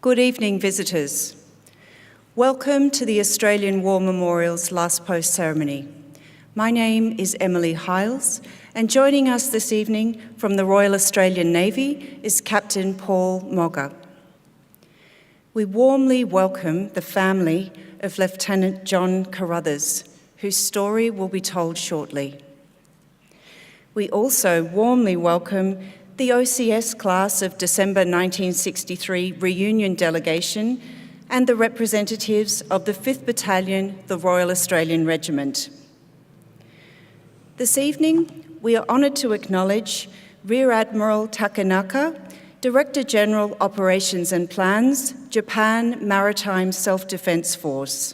Good evening, visitors. Welcome to the Australian War Memorial's last post ceremony. My name is Emily Hiles, and joining us this evening from the Royal Australian Navy is Captain Paul Mogger. We warmly welcome the family of Lieutenant John Carruthers, whose story will be told shortly. We also warmly welcome the OCS class of December 1963 reunion delegation and the representatives of the 5th Battalion, the Royal Australian Regiment. This evening, we are honoured to acknowledge Rear Admiral Takanaka, Director General Operations and Plans, Japan Maritime Self-Defence Force,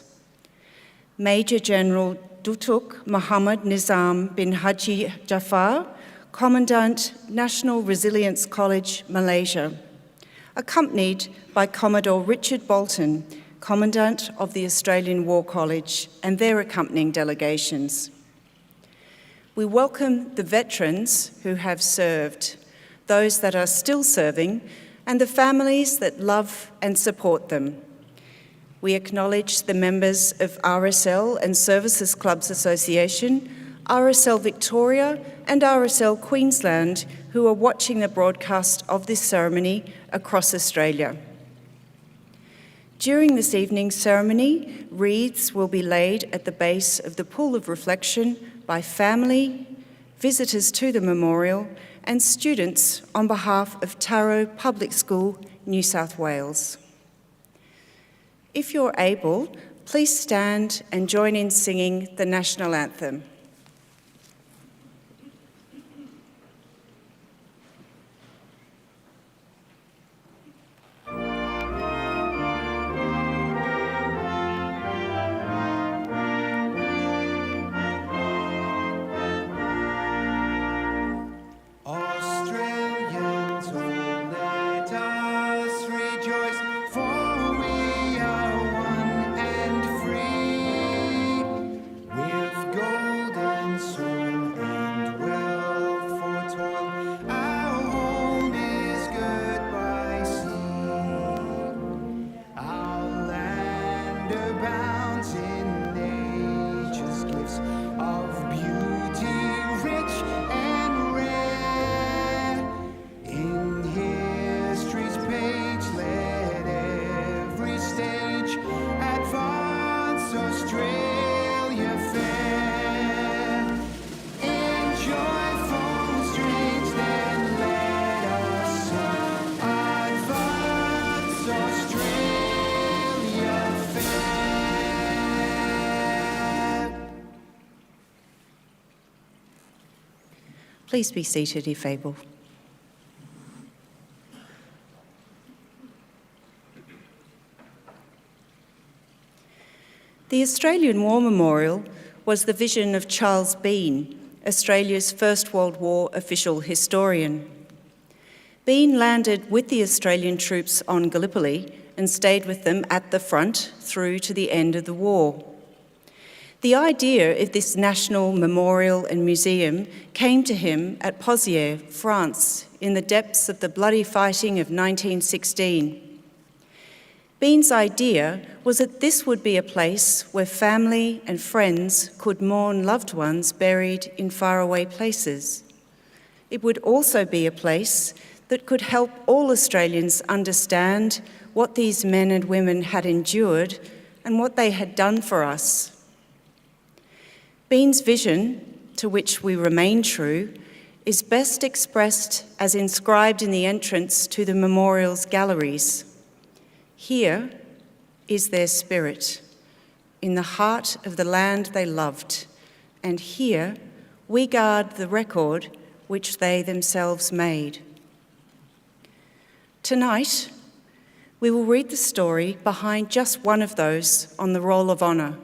Major General Datuk Muhammad Nizam bin Haji Jafar, Commandant, National Resilience College, Malaysia, accompanied by Commodore Richard Bolton, Commandant of the Australian War College, and their accompanying delegations. We welcome the veterans who have served, those that are still serving, and the families that love and support them. We acknowledge the members of RSL and Services Clubs Association, RSL Victoria and RSL Queensland, who are watching the broadcast of this ceremony across Australia. During this evening's ceremony, wreaths will be laid at the base of the Pool of Reflection by family, visitors to the memorial, and students on behalf of Tarot Public School, New South Wales. If you're able, please stand and join in singing the National Anthem. Please be seated if able. The Australian War Memorial was the vision of Charles Bean, Australia's First World War official historian. Bean landed with the Australian troops on Gallipoli and stayed with them at the front through to the end of the war. The idea of this national memorial and museum came to him at Pozières, France, in the depths of the bloody fighting of 1916. Bean's idea was that this would be a place where family and friends could mourn loved ones buried in faraway places. It would also be a place that could help all Australians understand what these men and women had endured and what they had done for us. Bean's vision, to which we remain true, is best expressed as inscribed in the entrance to the memorial's galleries. Here is their spirit, in the heart of the land they loved, and here we guard the record which they themselves made. Tonight, we will read the story behind just one of those on the Roll of Honour,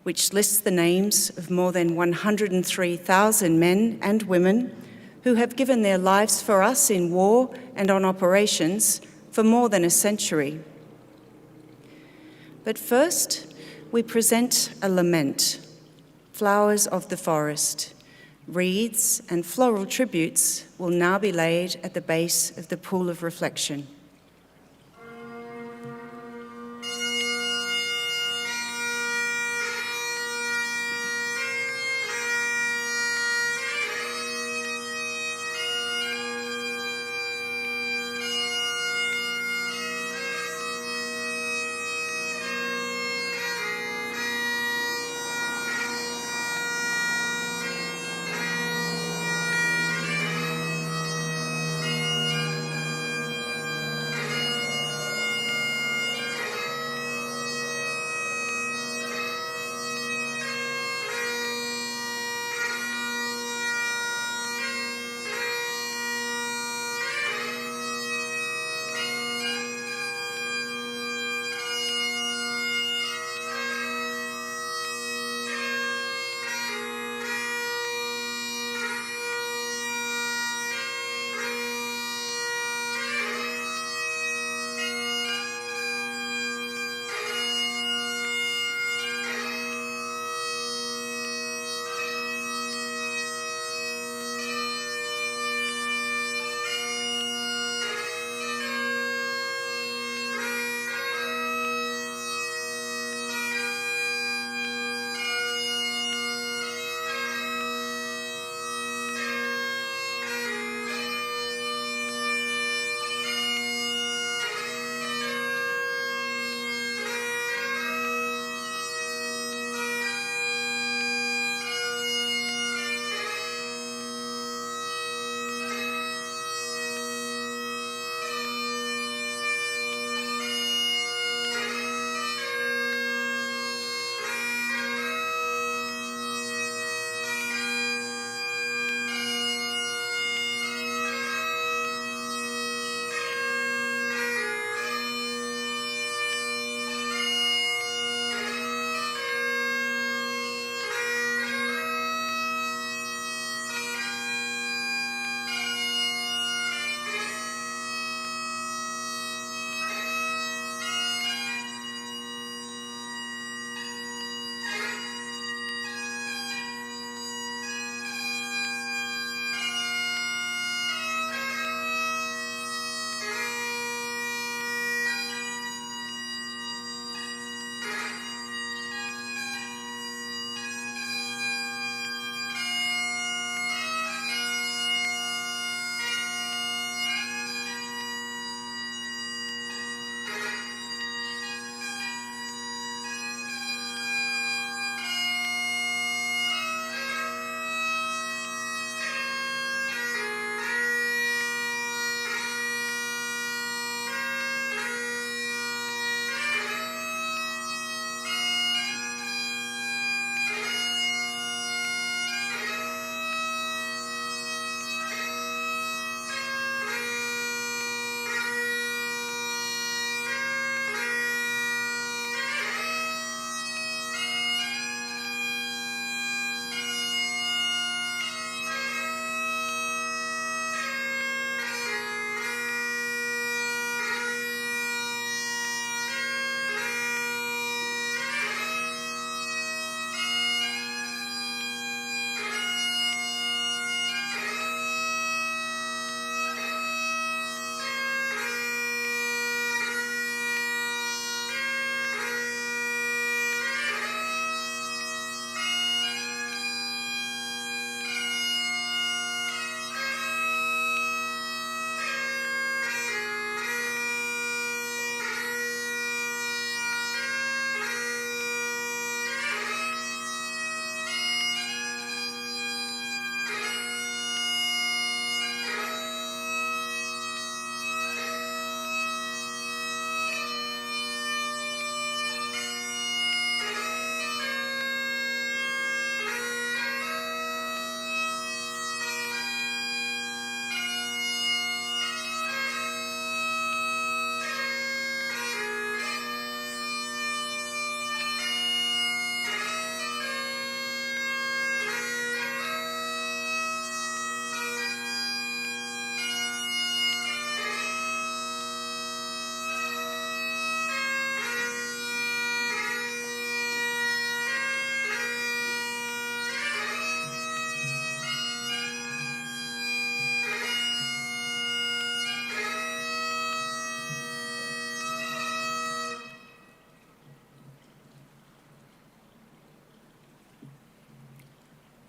which lists the names of more than 103,000 men and women who have given their lives for us in war and on operations for more than a century. But first, we present a lament, flowers of the forest. Wreaths and floral tributes will now be laid at the base of the Pool of Reflection.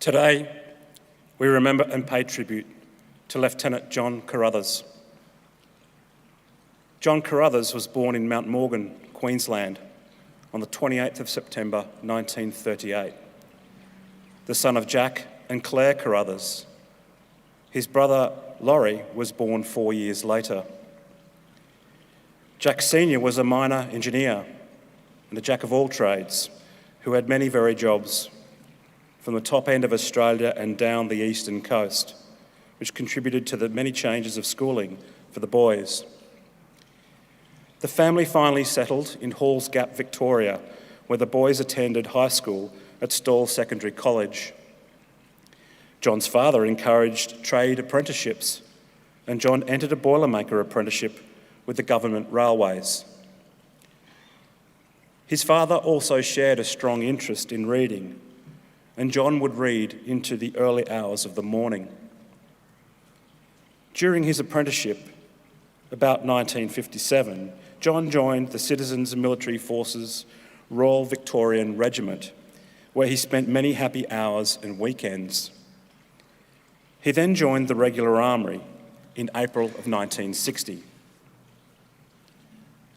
Today, we remember and pay tribute to Lieutenant John Carruthers. John Carruthers was born in Mount Morgan, Queensland, on the 28th of September 1938, the son of Jack and Claire Carruthers. His brother Laurie was born 4 years later. Jack Sr. was a minor engineer and a jack of all trades who had many varied jobs from the top end of Australia and down the eastern coast, which contributed to the many changes of schooling for the boys. The family finally settled in Halls Gap, Victoria, where the boys attended high school at Stawell Secondary College. John's father encouraged trade apprenticeships, and John entered a boilermaker apprenticeship with the government railways. His father also shared a strong interest in reading, and John would read into the early hours of the morning. During his apprenticeship, about 1957, John joined the Citizens Military Forces Royal Victorian Regiment, where he spent many happy hours and weekends. He then joined the Regular Army in April of 1960.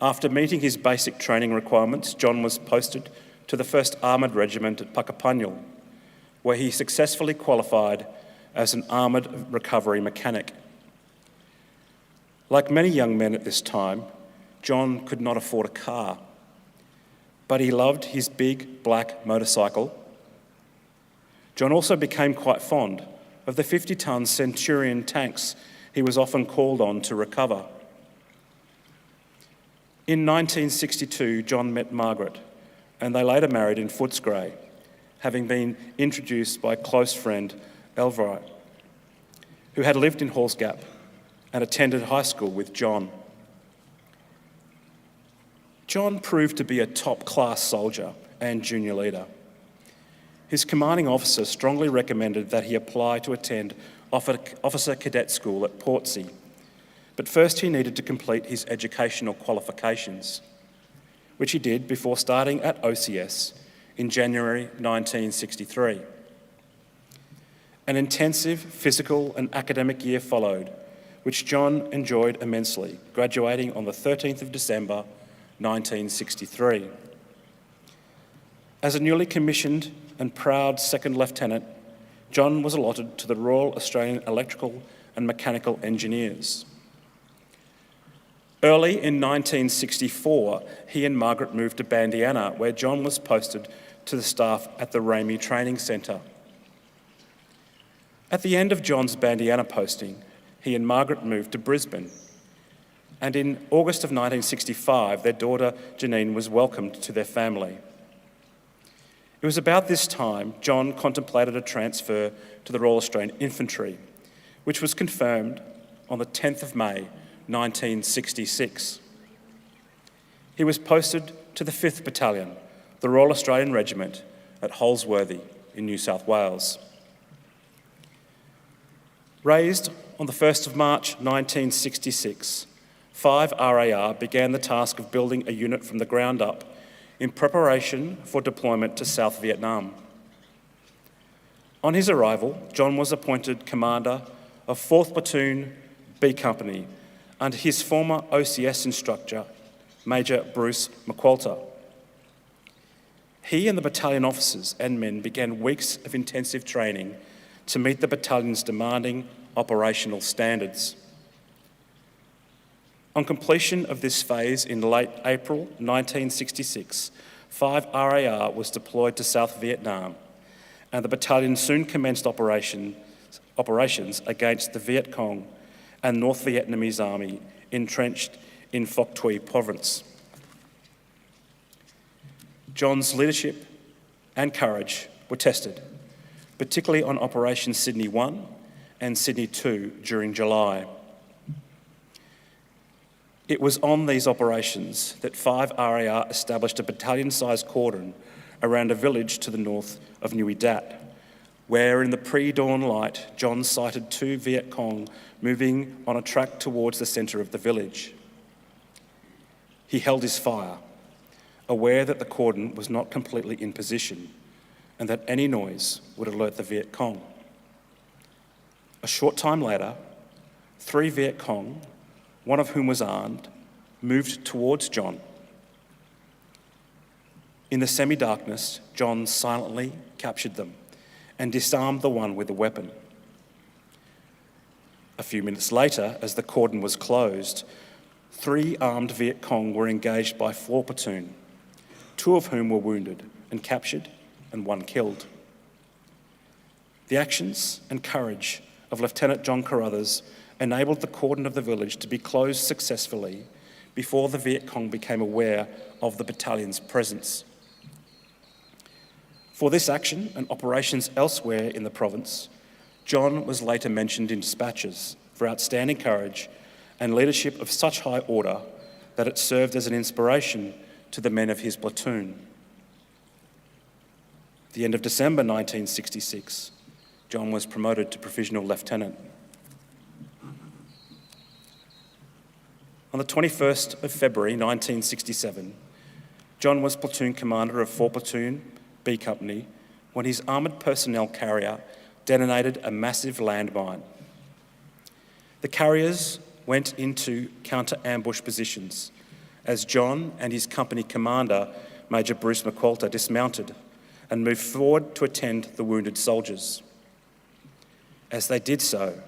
After meeting his basic training requirements, John was posted to the 1st Armoured Regiment at Puckapunyal, where he successfully qualified as an armoured recovery mechanic. Like many young men at this time, John could not afford a car, but he loved his big black motorcycle. John also became quite fond of the 50-tonne Centurion tanks he was often called on to recover. In 1962, John met Margaret, and they later married in Footscray, having been introduced by close friend Elvira, who had lived in Halls Gap and attended high school with John. John proved to be a top-class soldier and junior leader. His commanding officer strongly recommended that he apply to attend Officer Cadet School at Portsea, but first he needed to complete his educational qualifications, which he did before starting at OCS in January 1963. An intensive physical and academic year followed, which John enjoyed immensely, graduating on the 13th of December 1963. As a newly commissioned and proud second lieutenant, John was allotted to the Royal Australian Electrical and Mechanical Engineers. Early in 1964, he and Margaret moved to Bandiana, where John was posted to the staff at the Ramey Training Centre. At the end of John's Bandiana posting, he and Margaret moved to Brisbane, and in August of 1965, their daughter Janine was welcomed to their family. It was about this time John contemplated a transfer to the Royal Australian Infantry, which was confirmed on the 10th of May 1966. He was posted to the 5th Battalion, the Royal Australian Regiment at Holsworthy in New South Wales. Raised on the 1st of March 1966, 5 RAR began the task of building a unit from the ground up in preparation for deployment to South Vietnam. On his arrival, John was appointed commander of 4th Platoon B Company under his former OCS instructor, Major Bruce McQualter. He and the battalion officers and men began weeks of intensive training to meet the battalion's demanding operational standards. On completion of this phase in late April 1966, 5 RAR was deployed to South Vietnam, and the battalion soon commenced operations against the Viet Cong and North Vietnamese Army entrenched in Phuoc Tuy province. John's leadership and courage were tested, particularly on Operation Sydney 1 and Sydney 2 during July. It was on these operations that 5 RAR established a battalion-sized cordon around a village to the north of Nui Dat, where in the pre-dawn light, John sighted 2 Viet Cong moving on a track towards the centre of the village. He held his fire, aware that the cordon was not completely in position and that any noise would alert the Viet Cong. A short time later, 3 Viet Cong, one of whom was armed, moved towards John. In the semi-darkness, John silently captured them and disarmed the one with the weapon. A few minutes later, as the cordon was closed, 3 armed Viet Cong were engaged by 4 platoon, 2 of whom were wounded and captured and 1 killed. The actions and courage of Lieutenant John Carruthers enabled the cordon of the village to be closed successfully before the Viet Cong became aware of the battalion's presence. For this action and operations elsewhere in the province, John was later mentioned in dispatches for outstanding courage and leadership of such high order that it served as an inspiration to the men of his platoon. At the end of December 1966, John was promoted to provisional lieutenant. On the 21st of February 1967, John was platoon commander of 4 Platoon B Company when his armoured personnel carrier detonated a massive landmine. The carriers went into counter-ambush positions as John and his company commander, Major Bruce McQualter, dismounted and moved forward to attend the wounded soldiers. As they did so,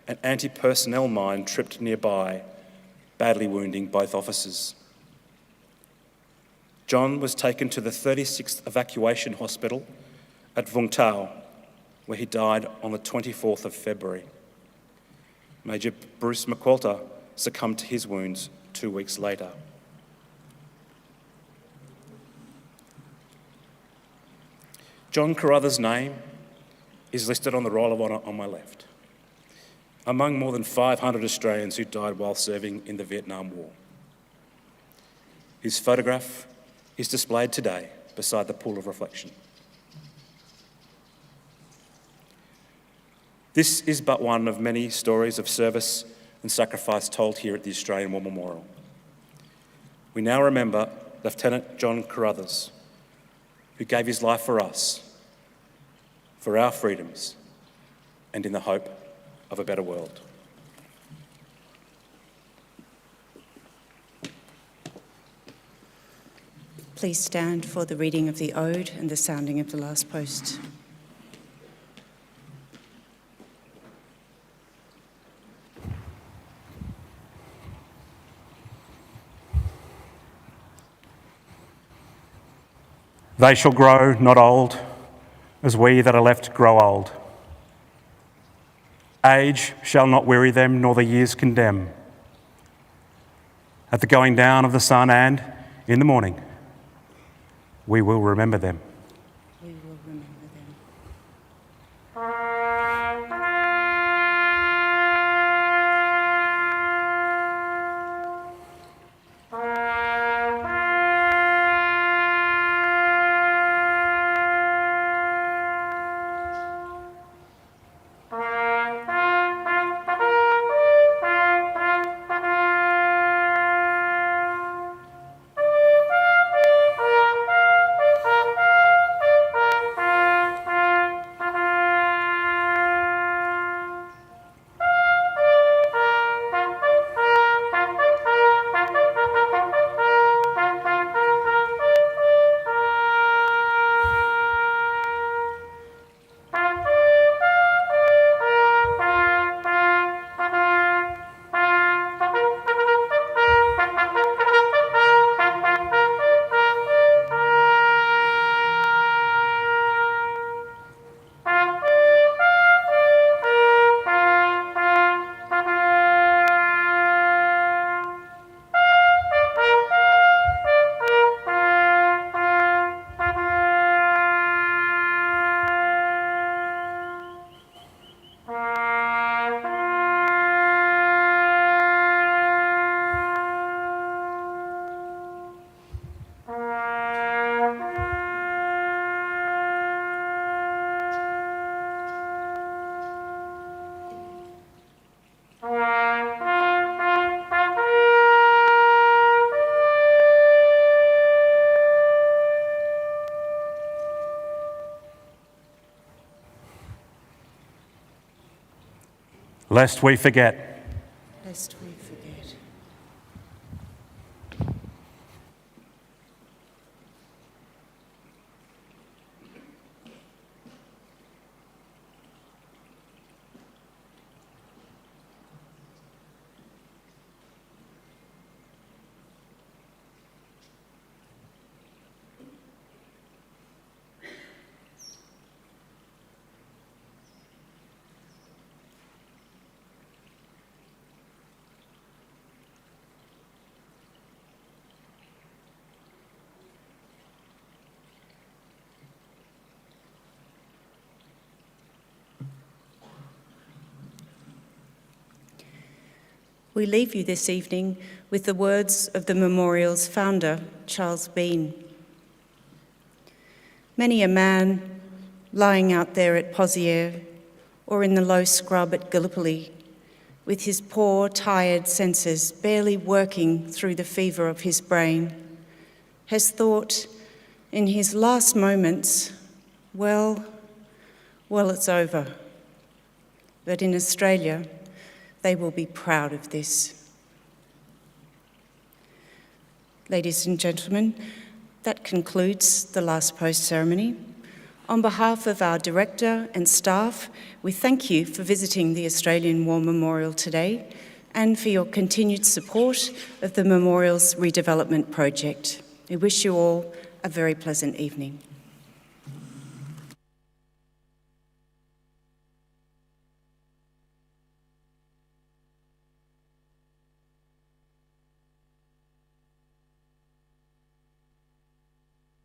an anti-personnel mine tripped nearby, badly wounding both officers. John was taken to the 36th Evacuation Hospital at Vung Tau, where he died on the 24th of February. Major Bruce McQualter succumbed to his wounds 2 weeks later. John Carruthers' name is listed on the Roll of Honour on my left, among more than 500 Australians who died while serving in the Vietnam War. His photograph is displayed today beside the pool of reflection. This is but one of many stories of service and sacrifice told here at the Australian War Memorial. We now remember Lieutenant John Carruthers, who gave his life for us, for our freedoms, and in the hope of a better world. Please stand for the reading of the Ode and the sounding of the last post. They shall grow not old, as we that are left grow old. Age shall not weary them, nor the years condemn. At the going down of the sun and in the morning, we will remember them. We will remember them. lest we forget. Lest we forget. We leave you this evening with the words of the memorial's founder, Charles Bean. Many a man lying out there at Pozières or in the low scrub at Gallipoli, with his poor, tired senses barely working through the fever of his brain, has thought in his last moments, well, it's over. But in Australia, they will be proud of this. Ladies and gentlemen, that concludes the last post ceremony. On behalf of our director and staff, we thank you for visiting the Australian War Memorial today and for your continued support of the Memorial's redevelopment project. We wish you all a very pleasant evening.